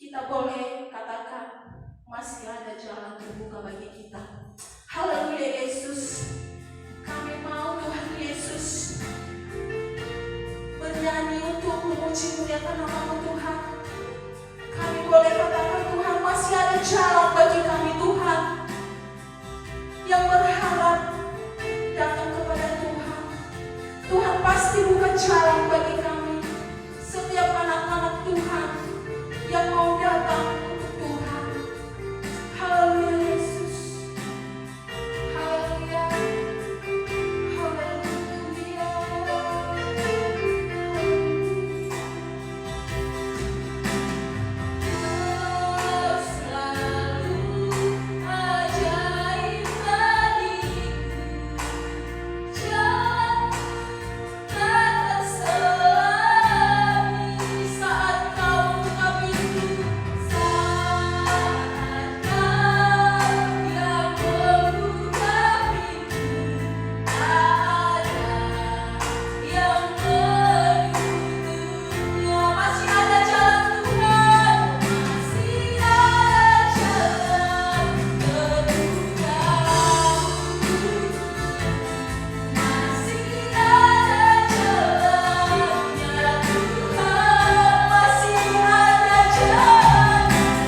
kita boleh katakan masih ada jalan terbuka bagi kita. Haleluya Yesus. Kami mau Tuhan Yesus bernyanyi untuk memuji muliakan nama-Mu Tuhan. Kami boleh katakan Tuhan masih ada jalan bagi kami Tuhan. Yang berharap datang kepada Tuhan. Tuhan pasti buka jalan bagi kami. Setiap anak-anak Tuhan yang mau datang untuk Tuhan. Haleluya Yesus. Haleluya. Haleluya. Kau selalu ajaib bagiku. Jalan tak terselami saat kau buka pintu. Saat kau yang membuka pintu, ada yang menutupnya. Masih ada jalan Tuhan, masih ada jalan terbuka. Masih ada jalannya Tuhan, masih ada jalan, masih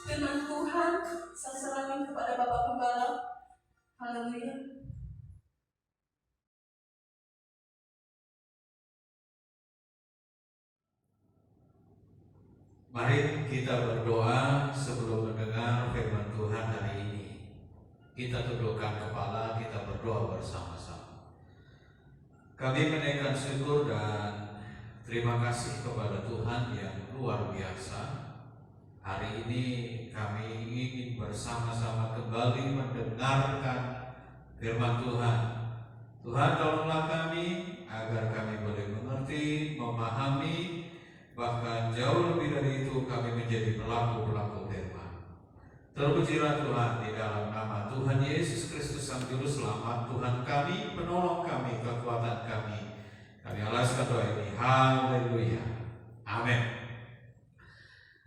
firman Tuhan saya serahkan kepada Bapak Gembala. Haleluya. Mari kita berdoa sebelum mendengar firman Tuhan hari ini. Kita tundukkan kepala, kita berdoa bersama-sama. Kami menaikkan syukur dan terima kasih kepada Tuhan yang luar biasa. Hari ini kami ingin bersama-sama kembali mendengarkan firman Tuhan. Tuhan, tolonglah kami agar kami boleh mengerti, memahami, bahkan jauh lebih dari itu kami menjadi pelaku-pelaku firman. Terpujilah Tuhan di dalam nama Tuhan Yesus Kristus Sang Juru Selamat, Tuhan kami, penolong kami, kekuatan kami. Kami alaskan doa ini. Haleluya. Amin.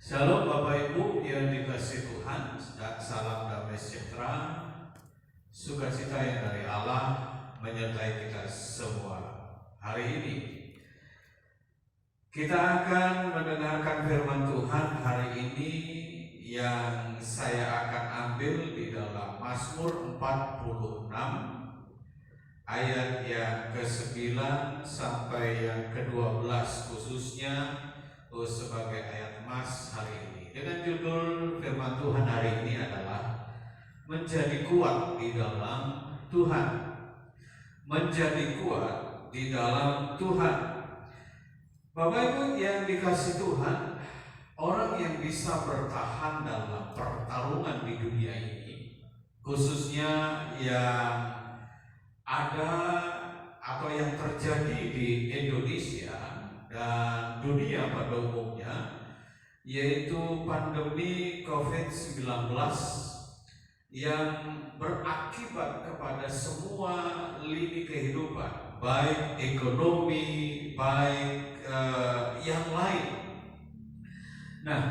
Shalom Bapak Ibu yang dikasihi Tuhan, dan salam damai sejahtera, sukacita yang dari Allah menyertai kita semua hari ini. Kita akan mendengarkan firman Tuhan hari ini yang saya akan ambil di dalam Mazmur 46 ayat yang ke-9 sampai yang ke-12, khususnya sebagai ayat emas hari ini. Dengan judul firman Tuhan hari ini adalah menjadi kuat di dalam Tuhan. Menjadi kuat di dalam Tuhan. Bapak Ibu yang dikasih Tuhan, orang yang bisa bertahan dalam pertarungan di dunia ini, khususnya yang ada atau yang terjadi di Indonesia dan dunia pada umumnya, yaitu pandemi COVID-19 yang berakibat kepada semua lini kehidupan, baik ekonomi, baik yang lain. Nah,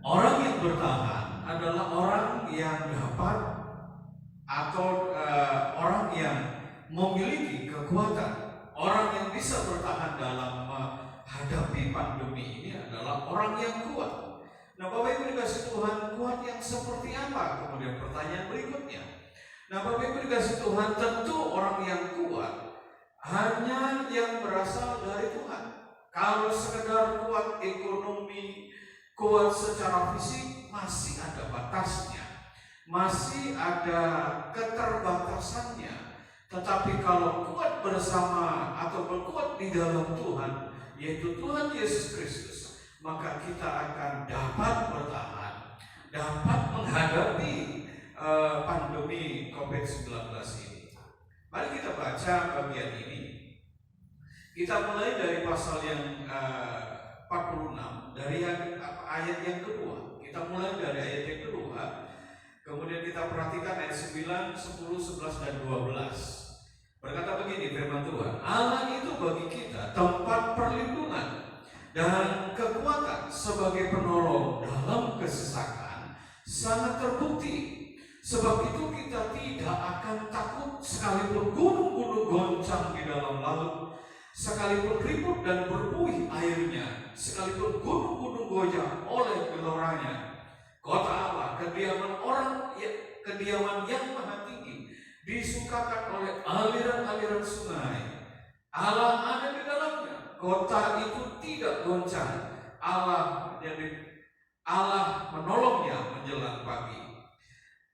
orang yang bertahan adalah orang yang dapat atau orang yang memiliki kekuatan. Orang yang bisa bertahan dalam menghadapi pandemi ini adalah orang yang kuat. Nah, Bapak Ibu dikasih Tuhan, kuat yang seperti apa? Kemudian pertanyaan berikutnya. Nah, Bapak Ibu dikasih Tuhan, tentu orang yang kuat hanya yang berasal dari Tuhan. Kalau sekedar kuat ekonomi, kuat secara fisik, masih ada batasnya, masih ada keterbatasannya. Tetapi kalau kuat bersama atau berkuat di dalam Tuhan, yaitu Tuhan Yesus Kristus, maka kita akan dapat bertahan, dapat menghadapi pandemi COVID-19 ini. Mari kita baca bagian ini. Kita mulai dari pasal yang 46, dari ayat yang kedua. Kita mulai dari ayat yang kedua, kemudian kita perhatikan ayat 9, 10, 11, dan 12. Berkata begini firman Tuhan, Allah itu bagi kita tempat perlindungan dan kekuatan sebagai penolong dalam kesesakan sangat terbukti. Sebab itu kita tidak akan takut sekalipun gunung-gunung goncang di dalam laut, sekalipun ribut dan berbuih airnya, sekalipun gunung-gunung goyang oleh geloranya. Kota Allah, kediaman yang maha tinggi, disukakan oleh aliran-aliran sungai. Allah ada di dalamnya. Kota itu tidak goncang. Allah menolongnya menjelang pagi.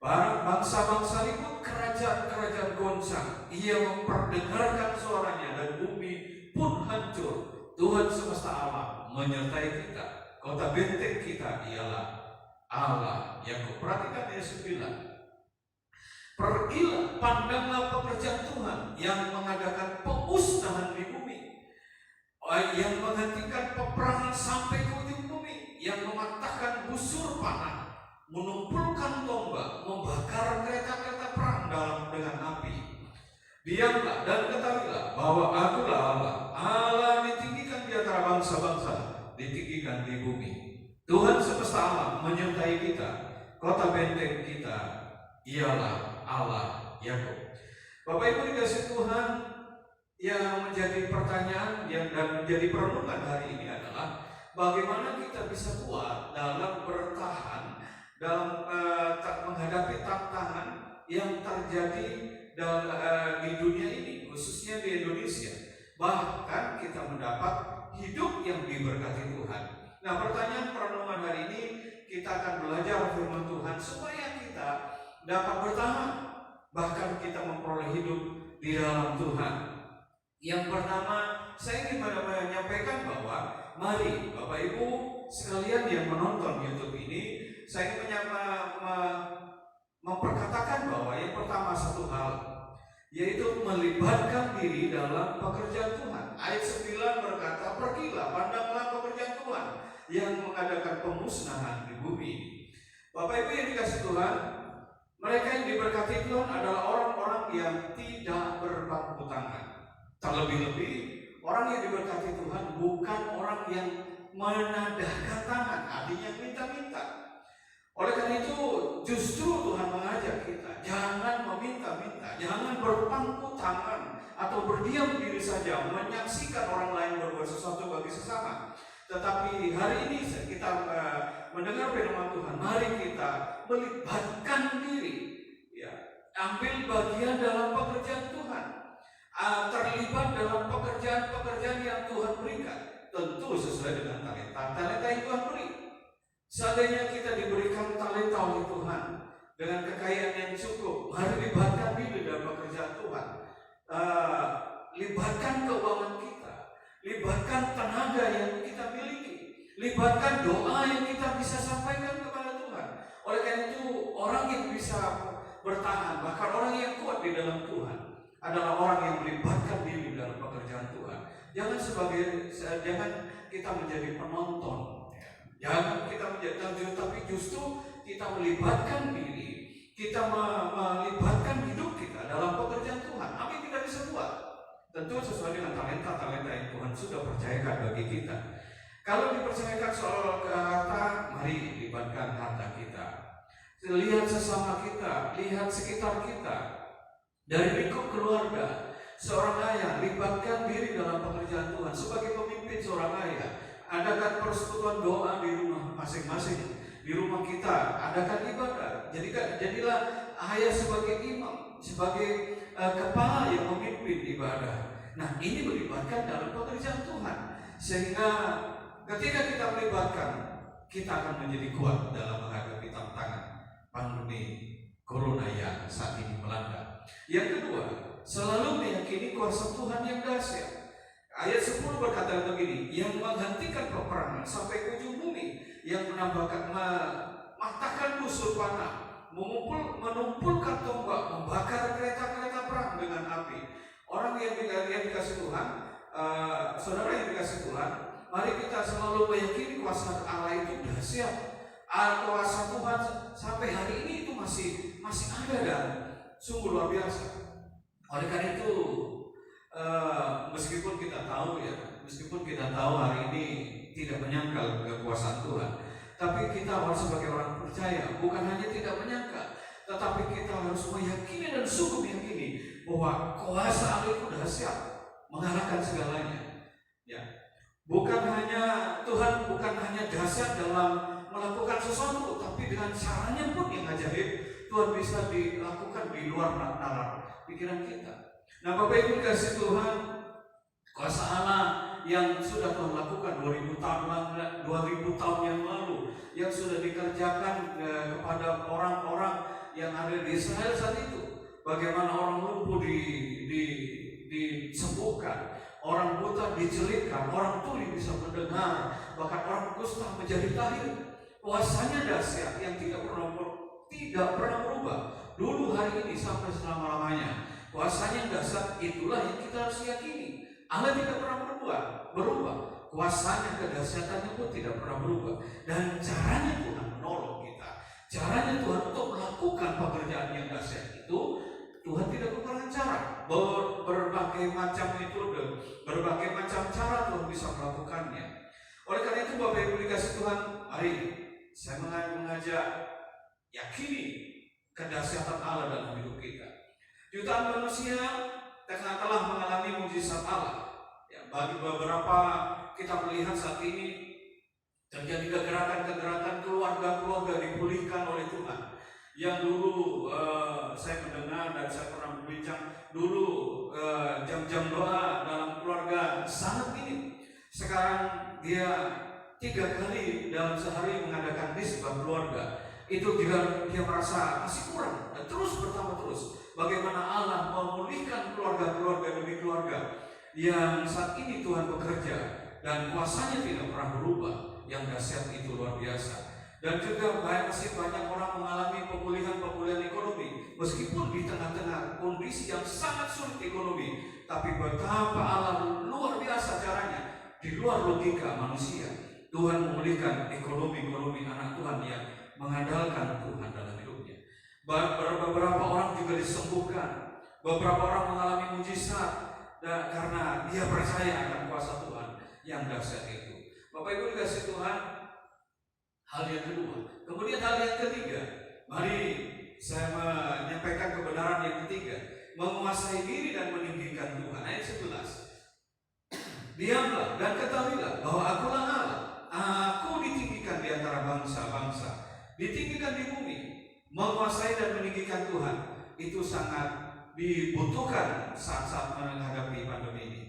Bangsa-bangsa ribut, kerajaan-kerajaan goncang. Ia memperdengarkan suaranya dan bumi pun hancur. Tuhan semesta alam menyertai kita. Kota benteng kita ialah Allah. Yang perhatikan ayat 9. Pergilah, pandanglah pekerjaan Tuhan yang mengadakan pemusnahan di bumi, yang menghentikan peperangan sampai ke ujung bumi, yang mematahkan busur panah, menumpulkan tombak, membakar kereta-kereta perang dengan api. Diamlah dan ketahuilah bahwa Akulah Allah. Allah ditinggikan di antara bangsa-bangsa, ditinggikan di bumi. Tuhan semesta alam menyertai kita. Kota benteng kita ialah Allah Yakub. Bapak Ibu dikasih Tuhan, yang menjadi pertanyaan dan menjadi perenungan hari ini adalah bagaimana kita bisa kuat dalam bertahan dalam menghadapi tantangan yang terjadi di dunia ini, khususnya di Indonesia. Bahkan kita mendapat hidup yang diberkati Tuhan. Nah, pertanyaan perenungan hari ini, kita akan belajar firman Tuhan supaya kita dapat bertahan, bahkan kita memperoleh hidup di dalam Tuhan. Yang pertama, saya ingin menyampaikan bahwa mari Bapak Ibu sekalian yang menonton YouTube ini, saya ingin memperkatakan bahwa yang pertama satu hal, yaitu melibatkan diri dalam pekerjaan Tuhan. Ayat 9 berkata, pergilah, pandanglah pekerjaan Tuhan yang mengadakan pemusnahan di bumi. Bapak Ibu yang dikasih Tuhan, mereka yang diberkati Tuhan adalah orang-orang yang tidak berpangku tangan. Terlebih-lebih, orang yang diberkati Tuhan bukan orang yang menadahkan tangan, artinya minta-minta. Oleh karena itu, justru Tuhan mengajak kita, jangan meminta-minta, jangan berpangku tangan atau berdiam diri saja menyaksikan orang lain berbuat sesuatu bagi sesama. Tetapi hari ini kita mendengar firman Tuhan, mari kita melibatkan diri, ya, ambil bagian dalam pekerjaan Tuhan, terlibat dalam pekerjaan-pekerjaan yang Tuhan berikan, tentu sesuai dengan talenta yang Tuhan beri. Seandainya kita diberikan talenta oleh Tuhan dengan kekayaan yang cukup, mari libatkan diri dalam pekerjaan Tuhan. Libatkan keuangan kita, libatkan tenaga yang kita miliki, libatkan doa yang kita bisa sampaikan kepada Tuhan. Oleh karena itu, orang yang bisa bertahan, bahkan orang yang kuat di dalam Tuhan, adalah orang yang melibatkan diri dalam pekerjaan Tuhan. Jangan kita menjadi penonton, jangan kita menjadi, tapi justru kita melibatkan diri, kita melibatkan hidup kita dalam pekerjaan Tuhan. Apa yang kita bisa buat? Tentu sesuai dengan talenta-talenta yang Tuhan sudah percayakan bagi kita. Kalau dipercayakan soal harta, mari libatkan harta kita. Lihat sesama kita, lihat sekitar kita. Dari lingkup keluarga, seorang ayah libatkan diri dalam pekerjaan Tuhan. Sebagai pemimpin seorang ayah, adakan persekutuan doa di rumah masing-masing. Di rumah kita adakan ibadah. Jadilah ayah sebagai imam, sebagai kepala yang memimpin ibadah. Nah, ini melibatkan dalam pekerjaan Tuhan. Sehingga ketika kita melibatkan, kita akan menjadi kuat dalam menghadapi tantangan pandemi corona yang saat ini melanda. Yang kedua, selalu meyakini kuasa Tuhan yang dahsyat. Ayat 10 berkata begini, yang menghentikan peperangan sampai ke ujung bumi, yang mematahkan busur panah, menumpulkan tombak, membakar kereta-kereta perang dengan api. Orang yang dikasih Tuhan, saudara yang dikasih Tuhan, mari kita selalu meyakini kuasa Allah itu dahsyat. Kuasa Tuhan sampai hari ini itu masih ada dan sungguh luar biasa. Oleh karena itu, meskipun kita tahu hari ini tidak menyangkal kekuasaan Tuhan, tapi kita harus sebagai orang percaya bukan hanya tidak menyangkal, tetapi kita harus meyakini dan sungguh meyakini bahwa kuasa Allah itu dahsyat, mengalahkan segalanya. Ya, Tuhan bukan hanya dahsyat dalam melakukan sesuatu, tapi dengan caranya pun yang ajaib. Tuhan bisa dilakukan di luar nalar pikiran kita. Nah, Bapak Ibu kasih Tuhan, kuasa Allah yang sudah Tuhan lakukan 2000 tahun yang lalu, yang sudah dikerjakan kepada orang-orang yang ada di Israel saat itu. Bagaimana orang lumpuh disembuhkan, orang buta dijelitkan, orang tuli bisa mendengar, bahkan orang kusta menjadi tahir. Kuasanya dahsyat yang tidak pernah berubah, dulu, hari ini, sampai selama-lamanya. Kuasanya dahsyat, itulah yang kita harus yakini. Allah tidak pernah berubah. Kuasanya, kedahsyatannya pun tidak pernah berubah. Dan caranya Tuhan menolong kita, caranya Tuhan untuk melakukan pekerjaan yang dahsyat itu, Tuhan tidak kekurangan cara. Berbagai macam metode, berbagai macam cara Tuhan bisa melakukannya. Oleh karena itu, Bapak Ibu dikasih Tuhan, mari saya mengajak yakini kedahsyatan Allah dalam hidup kita. Jutaan manusia telah mengalami mujizat Allah. Ya, bagi beberapa kita melihat saat ini terjadi kegerakan-kegerakan keluarga-keluarga dipulihkan oleh Tuhan. Yang dulu saya mendengar dan saya pernah berbincang dulu jam-jam doa dalam keluarga sangat minim. Sekarang dia 3 kali dalam sehari mengadakan misbah keluarga. Itu juga dia merasa masih kurang dan terus bertambah terus. Bagaimana Allah memulihkan keluarga-keluarga demi keluarga yang saat ini Tuhan bekerja dan kuasanya tidak pernah berubah. Yang dahsyat itu luar biasa. Dan juga masih banyak orang mengalami pemulihan ekonomi, meskipun di tengah-tengah kondisi yang sangat sulit ekonomi. Tapi betapa Allah luar biasa caranya, di luar logika manusia. Tuhan memulihkan ekonomi anak Tuhan yang mengandalkan Tuhan dalam hidupnya. Beberapa orang juga disembuhkan, beberapa orang mengalami mujizat karena dia percaya akan kuasa Tuhan yang dahsyat itu. Bapak Ibu dikasih Tuhan, hal yang kedua. Kemudian hal yang ketiga, mari saya menyampaikan kebenaran yang ketiga, menguasai diri dan meninggikan Tuhan. Ayat 11. Diamlah dan ketahuilah bahwa Akulah Allah. Aku ditinggikan di antara bangsa-bangsa, ditinggikan di bumi, menguasai dan meninggikan Tuhan. itu sangat dibutuhkan saat-saat menghadapi pandemi ini.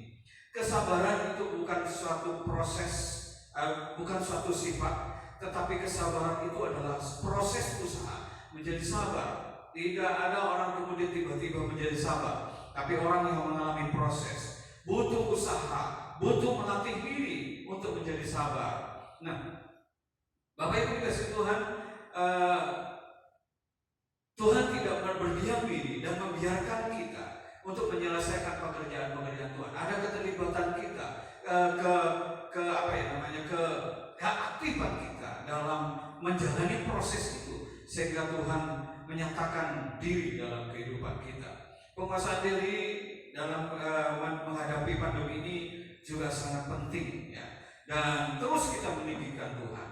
Kesabaran itu bukan suatu proses, bukan suatu sifat, tetapi kesabaran itu adalah proses usaha menjadi sabar. Tidak ada orang kemudian tiba-tiba menjadi sabar, tapi orang yang mengalami proses, butuh usaha, butuh melatih diri untuk menjadi sabar. Nah, Bapak Ibu dikasih Tuhan, Tuhan tidak berdiam diri dan membiarkan kita untuk menyelesaikan pekerjaan-pekerjaan Tuhan. Ada keterlibatan kita, keaktifan kita dalam menjalani proses itu, sehingga Tuhan menyatakan diri dalam kehidupan kita. Penguasaan diri dalam menghadapi pandemi ini juga sangat penting, ya. Dan terus kita meninggikan Tuhan.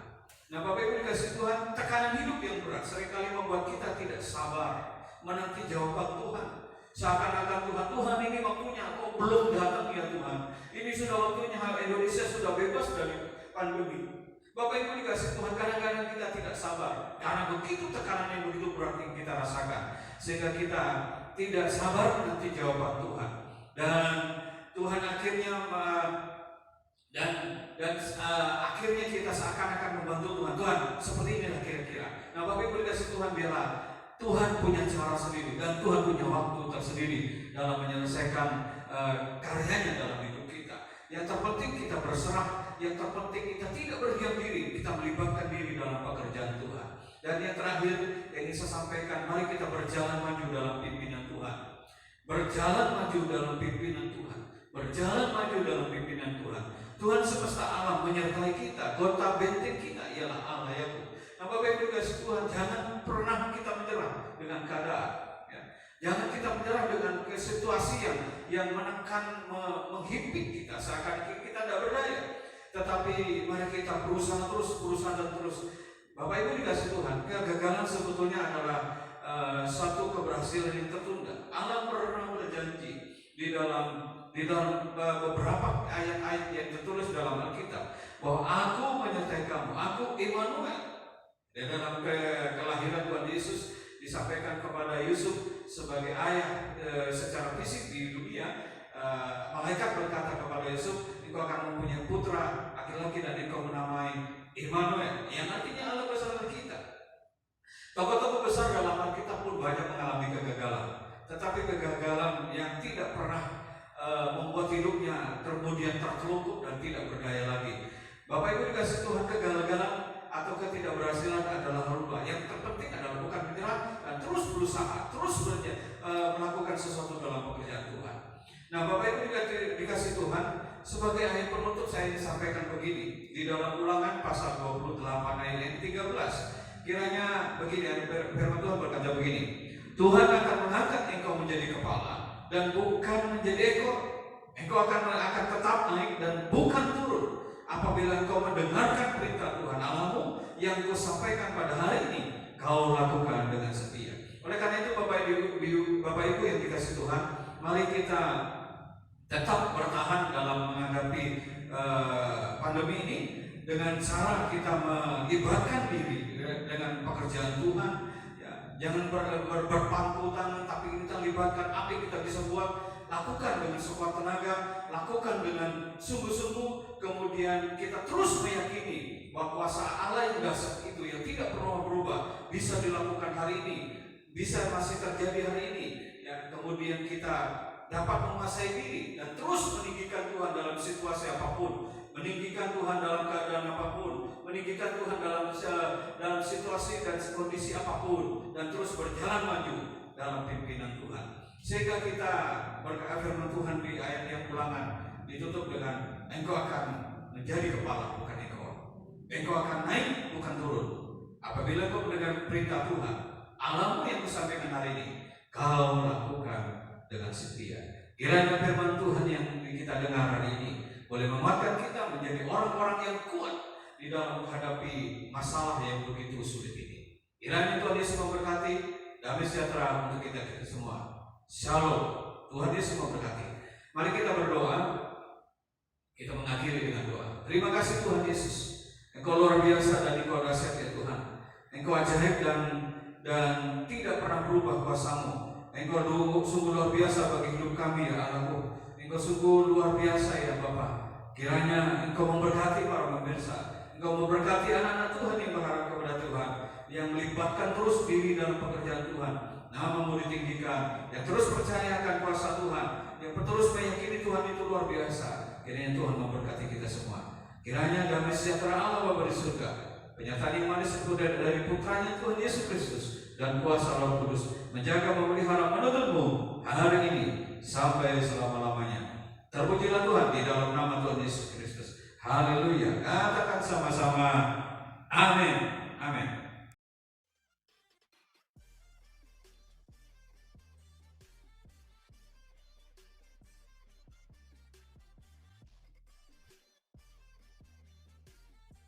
Nah, Bapak Ibu dikasih Tuhan, tekanan hidup yang berat seringkali membuat kita tidak sabar menanti jawaban Tuhan. Seakan-akan Tuhan ini waktunya, kok belum datang ya Tuhan. Ini sudah waktunya, Indonesia sudah bebas dari pandemi. Bapak Ibu dikasih Tuhan, kadang-kadang kita tidak sabar karena begitu tekanan yang begitu berat yang kita rasakan, sehingga kita tidak sabar menanti jawaban Tuhan. Dan Tuhan akhirnya akhirnya kita seakan-akan membantu Tuhan. Tuhan, seperti inilah kira-kira. Nah, Bapak Ibu dikasih Tuhan, biarlah Tuhan punya cara sendiri dan Tuhan punya waktu tersendiri dalam menyelesaikan karyanya dalam hidup kita. Yang terpenting kita berserah, yang terpenting kita tidak berdiam diri, kita melibatkan diri dalam pekerjaan Tuhan. Dan yang terakhir yang ingin saya sampaikan, mari kita berjalan maju dalam pimpinan Tuhan. Berjalan maju dalam pimpinan Tuhan. Berjalan maju dalam pimpinan Tuhan. Tuhan semesta alam menyertai kita. Kota benteng kita ialah Allah Yakub. Nah, Bapak Ibu dikasih Tuhan, jangan pernah kita menyerah dengan keadaan, ya. Jangan kita menyerah dengan situasi yang menekan, menghimpit kita seakan kita tidak berdaya. Tetapi mari kita berusaha terus. Bapak Ibu dikasih Tuhan, kegagalan sebetulnya adalah satu keberhasilan yang tertunda. Allah pernah berjanji di dalam beberapa ayat-ayat yang tertulis dalam Alkitab bahwa Aku menyertai kamu, Aku Immanuel. Dan dalam kelahiran Tuhan Yesus disampaikan kepada Yusuf sebagai ayah secara fisik di dunia. Malaikat berkata kepada Yusuf, engkau akan mempunyai putra laki-laki dan engkau menamai Immanuel, yang artinya Allah bersama kita. Tokoh-tokoh besar dalam Alkitab pun banyak mengalami kegagalan, tetapi kegagalan yang tidak pernah membuat hidupnya kemudian tertelungkup dan tidak berdaya lagi. Bapak Ibu dikasih Tuhan, kegagalan atau ketidakberhasilan adalah rubah. Yang terpenting adalah bukan menyerah dan terus berusaha, melakukan sesuatu dalam pekerjaan Tuhan. Nah, Bapak Ibu dikasih Tuhan, sebagai ayat penutup saya ingin sampaikan begini. Di dalam Ulangan pasal 28 ayat 13, kiranya begini, ada firman Tuhan berkata begini, Tuhan akan mengangkat engkau menjadi kepala dan bukan menjadi ekor. Engkau akan tetap naik dan bukan turun apabila engkau mendengarkan perintah Tuhan Allahmu yang kau sampaikan pada hari ini, kau lakukan dengan setia. Oleh karena itu Bapak Ibu yang dikasih Tuhan, mari kita tetap bertahan dalam menghadapi pandemi ini dengan cara kita melibatkan diri dengan pekerjaan Tuhan. Ya, jangan berpangku tangan, tapi kita libatkan apa yang kita bisa buat. Lakukan dengan sekuat tenaga, lakukan dengan sungguh-sungguh, kemudian kita terus meyakini bahwa kuasa Allah yang dahsyat itu yang tidak pernah berubah bisa dilakukan hari ini, bisa masih terjadi hari ini. Ya, kemudian kita dapat menguasai diri dan terus meninggikan Tuhan dalam situasi apapun, meninggikan Tuhan dalam keadaan apapun, meninggikan Tuhan dalam situasi dan kondisi apapun, dan terus berjalan maju dalam pimpinan Tuhan. Sehingga kita berkata firman Tuhan di ayat yang Ulangan ditutup dengan engkau akan menjadi kepala bukan ekor, engkau akan naik bukan turun apabila kau mendengar perintah Tuhan Allahmu yang kusampaikan hari ini, kau lakukan dengan setia. Kiranya firman Tuhan yang kita dengar hari ini boleh menguatkan kita menjadi orang-orang yang kuat di dalam menghadapi masalah yang begitu sulit ini. Kiranya Tuhan Yesus memberkati, damai sejahtera untuk kita semua. Shalom. Tuhan Yesus memberkati. Mari kita berdoa. Kita mengakhiri dengan doa. Terima kasih Tuhan Yesus, Engkau luar biasa dan Engkau dahsyat ya Tuhan. Engkau ajaib dan tidak pernah berubah kuasa-Mu. Engkau sungguh luar biasa bagi hidup kami ya Allahku. Engkau sungguh luar biasa ya Bapa. Kiranya Engkau memberkati para pemirsa, Engkau memberkati anak-anak Tuhan yang berharap kepada Tuhan, yang melibatkan terus diri dalam pekerjaan Tuhan. Namamu ditinggikan, yang terus percaya akan kuasa Tuhan, yang terus meyakini Tuhan itu luar biasa. Kiranya Tuhan memberkati kita semua. Kiranya damai sejahtera Allah Bapa di surga, penyataan yang manis itu dari putranya Tuhan Yesus Kristus, dan kuasa Roh Kudus menjaga, memelihara, menuntunmu hari ini sampai selama-lamanya. Terpujilah Tuhan di dalam nama Tuhan Yesus Kristus. Haleluya. Katakan sama-sama. Amin.